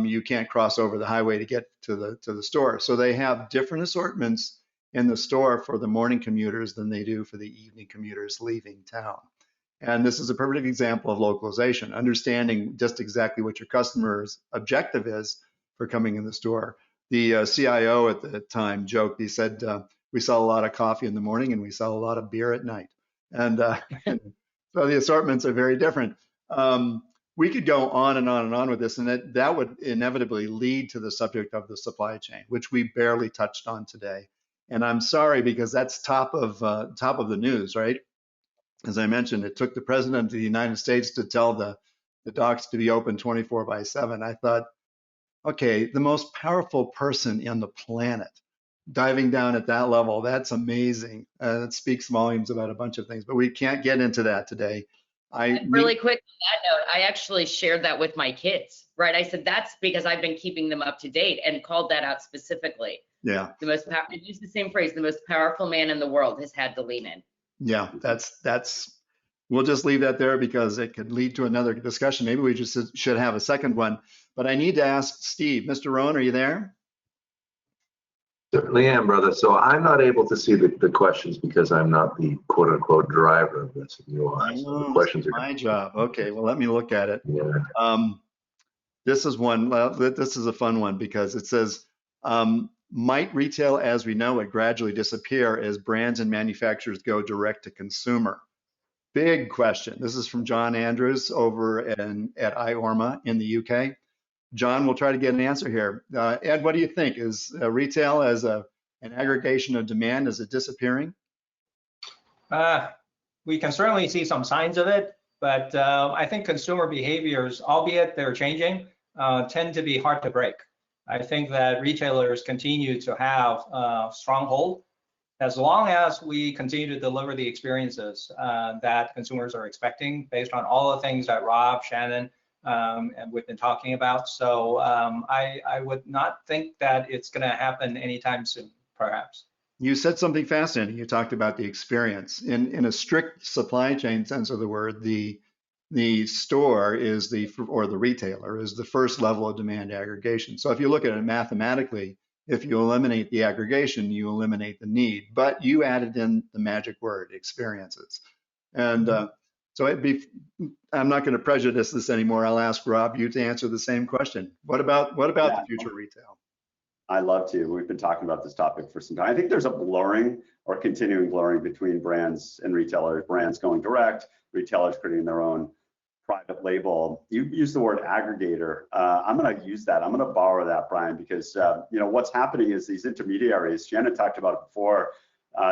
you can't cross over the highway to get to the store. So they have different assortments in the store for the morning commuters than they do for the evening commuters leaving town. And this is a perfect example of localization, understanding just exactly what your customer's objective is for coming in the store. The CIO at the time joked, he said, we sell a lot of coffee in the morning and we sell a lot of beer at night. And so the assortments are very different. We could go on and on and on with this, and that would inevitably lead to the subject of the supply chain, which we barely touched on today. And I'm sorry, because that's top of the news, right? As I mentioned, it took the president of the United States to tell the docks to be open 24/7. I thought, okay, the most powerful person on the planet diving down at that level, that's amazing. It speaks volumes about a bunch of things, but we can't get into that today. Really quick on that note, I actually shared that with my kids, right? I said, that's because I've been keeping them up to date, and called that out specifically. Yeah. The most I use the same phrase, the most powerful man in the world has had to lean in. Yeah, we'll just leave that there because it could lead to another discussion. Maybe we just should have a second one, but I need to ask Steve. Mr. Rowan, are you there? Certainly am, brother. So I'm not able to see the questions because I'm not the quote unquote driver of this. You are. So the questions are my job. Okay, well, let me look at it. Yeah. This is one, this is a fun one because it says, might retail as we know it gradually disappear as brands and manufacturers go direct to consumer? Big question. This is from John Andrews over at IORMA in the UK. John, we'll try to get an answer here. Ed, what do you think? Is retail as an aggregation of demand, is it disappearing? We can certainly see some signs of it, but I think consumer behaviors, albeit they're changing, tend to be hard to break. I think that retailers continue to have a strong hold as long as we continue to deliver the experiences that consumers are expecting based on all the things that Rob, Shannon, and we've been talking about. So I would not think that it's going to happen anytime soon, perhaps. You said something fascinating. You talked about the experience. In a strict supply chain sense of the word, the store is or the retailer is the first level of demand aggregation. So if you look at it mathematically, if you eliminate the aggregation, you eliminate the need. But you added in the magic word, experiences. And so I'm not going to prejudice this anymore. I'll ask Rob you to answer the same question. What about the future of retail? I love to. We've been talking about this topic for some time. I think there's a blurring or continuing blurring between brands and retailers, brands going direct, retailers creating their own private label. You use the word aggregator. I'm going to use that. I'm going to borrow that, Brian, because what's happening is these intermediaries, Shannon talked about it before,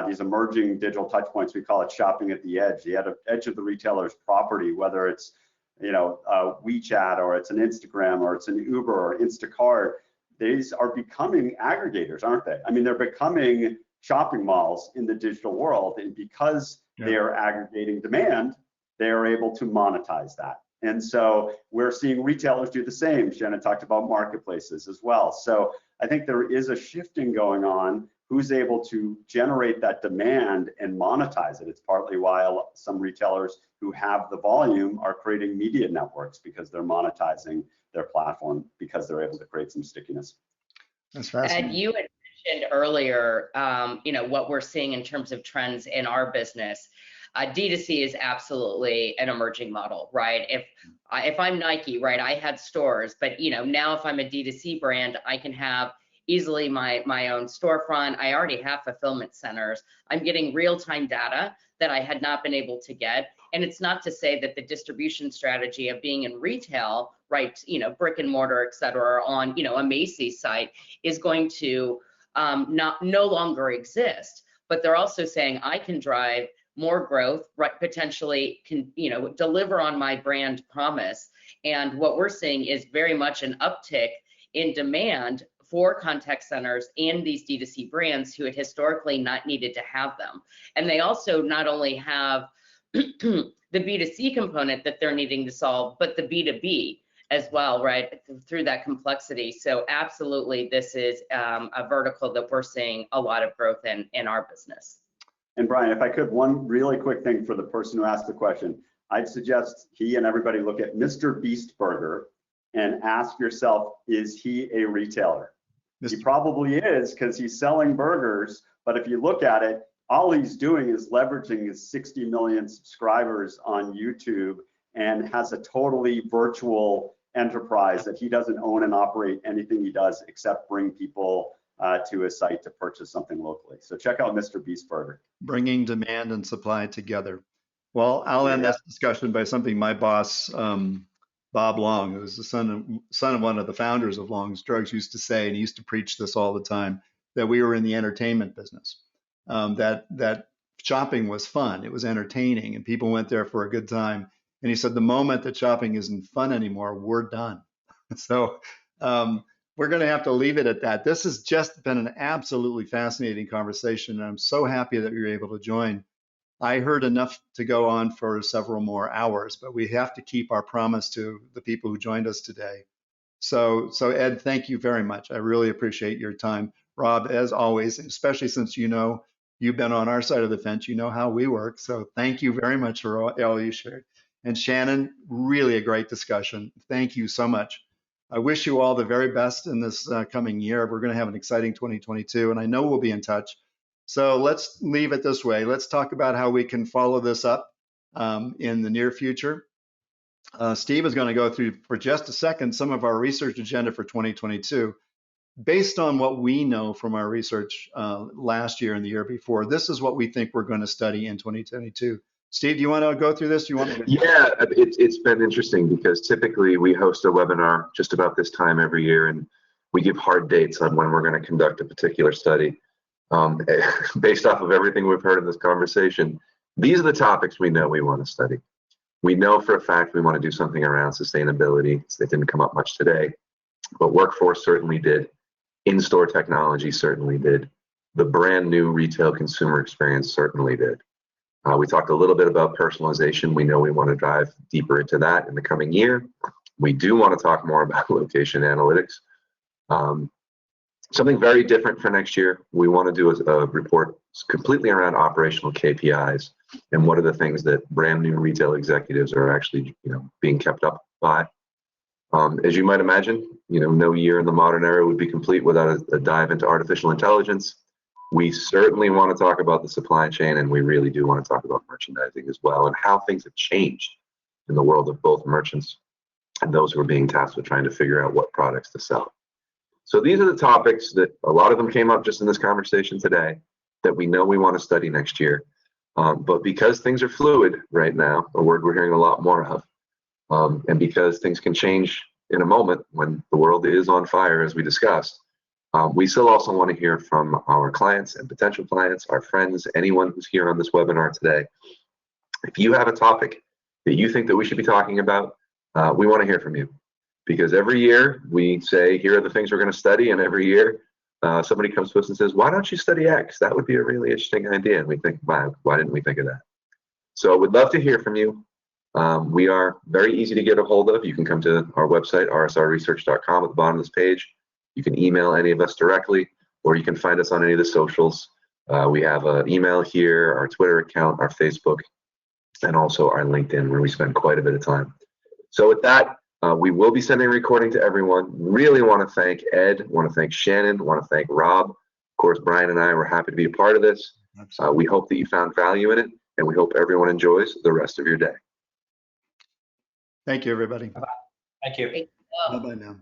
these emerging digital touch points, we call it shopping at the edge of the retailer's property, whether it's WeChat or it's an Instagram or it's an Uber or Instacart. These are becoming aggregators, aren't they? I mean, they're becoming shopping malls in the digital world, and because they are aggregating demand, they are able to monetize that. And so we're seeing retailers do the same. Shannon talked about marketplaces as well. So I think there is a shifting going on. Who's able to generate that demand and monetize it? It's partly why some retailers who have the volume are creating media networks, because they're monetizing their platform, because they're able to create some stickiness. That's fascinating. And you had mentioned earlier, what we're seeing in terms of trends in our business. D2C is absolutely an emerging model, right? If I'm Nike, right, I had stores, but now if I'm a D2C brand, I can have easily my own storefront. I already have fulfillment centers. I'm getting real-time data that I had not been able to get. And it's not to say that the distribution strategy of being in retail, right, brick and mortar, et cetera, on a Macy's site is going to no longer exist. But they're also saying I can drive more growth, right, potentially can deliver on my brand promise. And what we're seeing is very much an uptick in demand for contact centers and these D2C brands who had historically not needed to have them. And they also not only have the B2C component that they're needing to solve, but the B2B as well, right, through that complexity. So absolutely, this is a vertical that we're seeing a lot of growth in our business. And Brian, if I could, one really quick thing for the person who asked the question, I'd suggest he and everybody look at Mr. Beast Burger and ask yourself, is he a retailer? He probably is, because he's selling burgers, but if you look at it, all he's doing is leveraging his 60 million subscribers on YouTube and has a totally virtual enterprise that he doesn't own and operate anything he does except bring people to his site to purchase something locally. So check out Mr. Beast Burger. Bringing demand and supply together. Well, I'll end this discussion by something my boss, Bob Long, who's the son of one of the founders of Long's Drugs, used to say, and he used to preach this all the time, that we were in the entertainment business. That shopping was fun, it was entertaining, and people went there for a good time. And he said, the moment that shopping isn't fun anymore, we're done. So we're going to have to leave it at that. This has just been an absolutely fascinating conversation, and I'm so happy that you were able to join. I heard enough to go on for several more hours, but we have to keep our promise to the people who joined us today. So Ed, thank you very much. I really appreciate your time. Rob, as always, especially since you've been on our side of the fence, you know how we work. So thank you very much for all you shared. And Shannon, really a great discussion. Thank you so much. I wish you all the very best in this coming year. We're going to have an exciting 2022, and I know we'll be in touch. So let's leave it this way. Let's talk about how we can follow this up in the near future. Steve is going to go through for just a second some of our research agenda for 2022. Based on what we know from our research last year and the year before, this is what we think we're going to study in 2022. Steve, do you want to go through this? Do you want to? Yeah, it's been interesting because typically we host a webinar just about this time every year, and we give hard dates on when we're going to conduct a particular study. Based off of everything we've heard in this conversation, these are the topics we know we want to study. We know for a fact we want to do something around sustainability. It didn't come up much today, but workforce certainly did. In-store technology certainly did. The brand new retail consumer experience certainly did. We talked a little bit about personalization. We know we want to dive deeper into that in the coming year. We do want to talk more about location analytics. Something very different for next year. We want to do a report completely around operational KPIs and what are the things that brand new retail executives are actually, being kept up by. As you might imagine, no year in the modern era would be complete without a dive into artificial intelligence. We certainly want to talk about the supply chain, and we really do want to talk about merchandising as well and how things have changed in the world of both merchants and those who are being tasked with trying to figure out what products to sell. So these are the topics that a lot of them came up just in this conversation today that we know we want to study next year. But because things are fluid right now, a word we're hearing a lot more of, and because things can change in a moment when the world is on fire, as we discussed, we still also want to hear from our clients and potential clients, our friends, anyone who's here on this webinar today. If you have a topic that you think that we should be talking about, we want to hear from you. Because every year we say, here are the things we're going to study, and every year somebody comes to us and says, why don't you study X? That would be a really interesting idea. And we think, wow, why didn't we think of that? So we'd love to hear from you. We are very easy to get a hold of. You can come to our website, rsrresearch.com, at the bottom of this page. You can email any of us directly, or you can find us on any of the socials. We have an email here, our Twitter account, our Facebook, and also our LinkedIn, where we spend quite a bit of time. So with that, we will be sending a recording to everyone. Really want to thank Ed, want to thank Shannon, want to thank Rob. Of course, Brian and I were happy to be a part of this. We hope that you found value in it, and we hope everyone enjoys the rest of your day. Thank you, everybody. Bye-bye. Thank you. Bye-bye now.